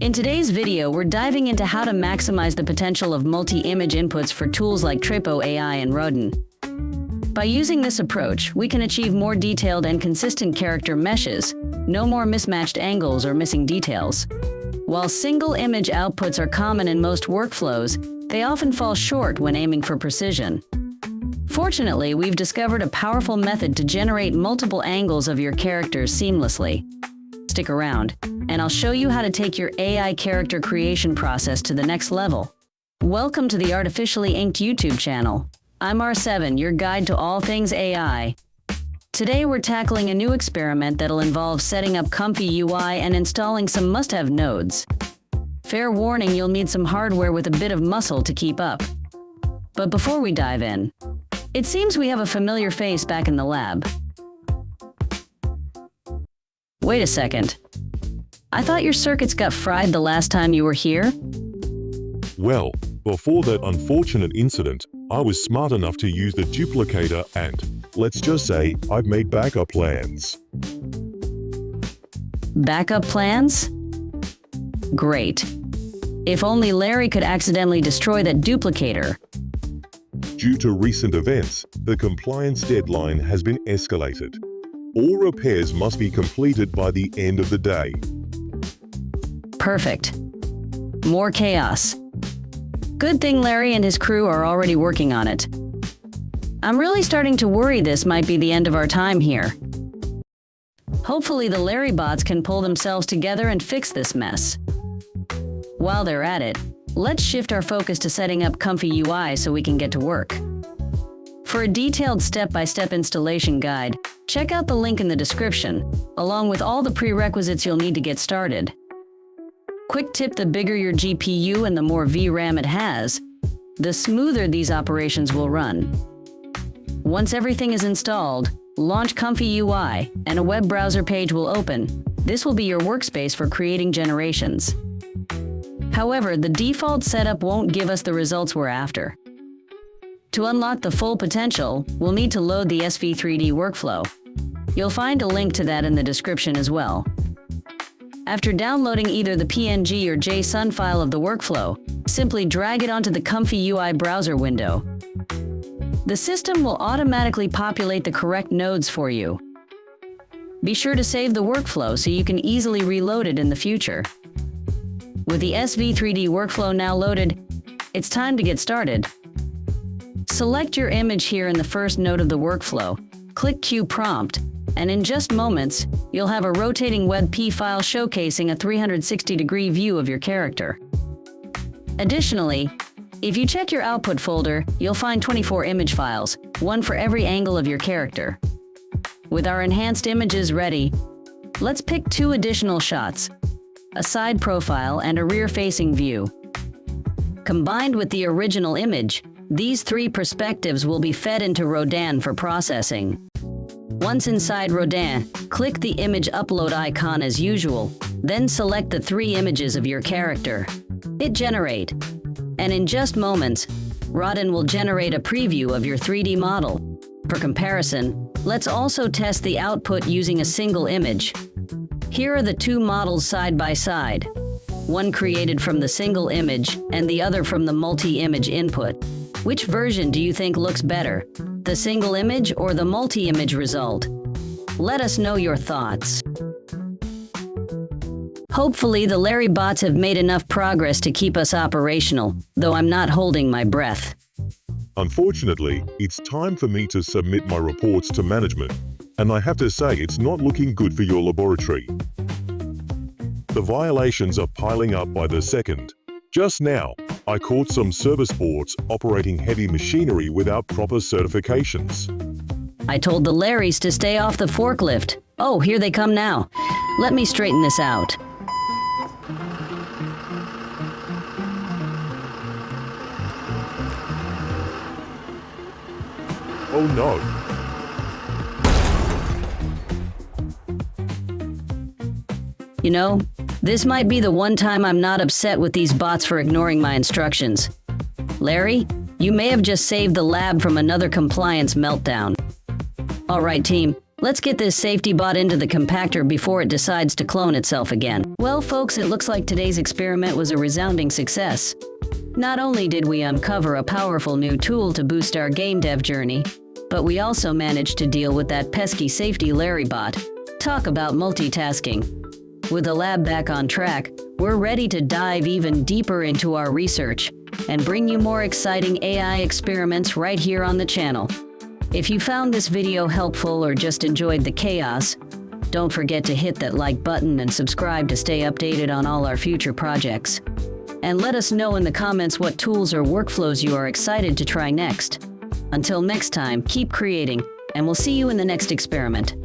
In today's video, we're diving into how to maximize the potential of multi-image inputs for tools like ComfyUI and Rodin. By using this approach, we can achieve more detailed and consistent character meshes, no more mismatched angles or missing details. While single image outputs are common in most workflows, they often fall short when aiming for precision. Fortunately, we've discovered a powerful method to generate multiple angles of your characters seamlessly. Stick around, and I'll show you how to take your AI character creation process to the next level. Welcome to the Artificially Inked YouTube channel. I'm R7, your guide to all things AI. Today we're tackling a new experiment that'll involve setting up ComfyUI and installing some must-have nodes. Fair warning, you'll need some hardware with a bit of muscle to keep up. But before we dive in, it seems we have a familiar face back in the lab. Wait a second. I thought your circuits got fried the last time you were here? Well, before that unfortunate incident, I was smart enough to use the duplicator and, let's just say, I've made backup plans. Backup plans? Great. If only Larry could accidentally destroy that duplicator. Due to recent events, the compliance deadline has been escalated. All repairs must be completed by the end of the day. Perfect. More chaos. Good thing Larry and his crew are already working on it. I'm really starting to worry this might be the end of our time here. Hopefully the Larry bots can pull themselves together and fix this mess. While they're at it, let's shift our focus to setting up ComfyUI so we can get to work. For a detailed step-by-step installation guide, check out the link in the description, along with all the prerequisites you'll need to get started. Quick tip: the bigger your GPU and the more VRAM it has, the smoother these operations will run. Once everything is installed, launch ComfyUI and a web browser page will open. This will be your workspace for creating generations. However, the default setup won't give us the results we're after. To unlock the full potential, we'll need to load the SV3D Workflow. You'll find a link to that in the description as well. After downloading either the PNG or JSON file of the workflow, simply drag it onto the ComfyUI browser window. The system will automatically populate the correct nodes for you. Be sure to save the workflow so you can easily reload it in the future. With the SV3D Workflow now loaded, it's time to get started. Select your image here in the first node of the workflow, click Q Prompt, and in just moments, you'll have a rotating WebP file showcasing a 360-degree view of your character. Additionally, if you check your output folder, you'll find 24 image files, one for every angle of your character. With our enhanced images ready, let's pick 2 additional shots, a side profile and a rear-facing view. Combined with the original image, these 3 perspectives will be fed into Rodan for processing. Once inside Rodan, click the image upload icon as usual, then select the 3 images of your character. Hit generate, and in just moments, Rodan will generate a preview of your 3D model. For comparison, let's also test the output using a single image. Here are the 2 models side by side, one created from the single image and the other from the multi-image input. Which version do you think looks better, the single image or the multi-image result? Let us know your thoughts. Hopefully the Larry bots have made enough progress to keep us operational, though I'm not holding my breath. Unfortunately, it's time for me to submit my reports to management, and I have to say it's not looking good for your laboratory. The violations are piling up by the second. Just now, I caught some service boards operating heavy machinery without proper certifications. I told the Larrys to stay off the forklift. Oh, here they come now. Let me straighten this out. Oh no! You know, this might be the one time I'm not upset with these bots for ignoring my instructions. Larry, you may have just saved the lab from another compliance meltdown. All right, team, Let's get this safety bot into the compactor before it decides to clone itself again. Well, folks, it looks like today's experiment was a resounding success. Not only did we uncover a powerful new tool to boost our game dev journey, but we also managed to deal with that pesky safety Larry bot. Talk about multitasking. With the lab back on track, we're ready to dive even deeper into our research and bring you more exciting AI experiments right here on the channel. If you found this video helpful or just enjoyed the chaos, don't forget to hit that like button and subscribe to stay updated on all our future projects. And let us know in the comments what tools or workflows you are excited to try next. Until next time, keep creating, and we'll see you in the next experiment.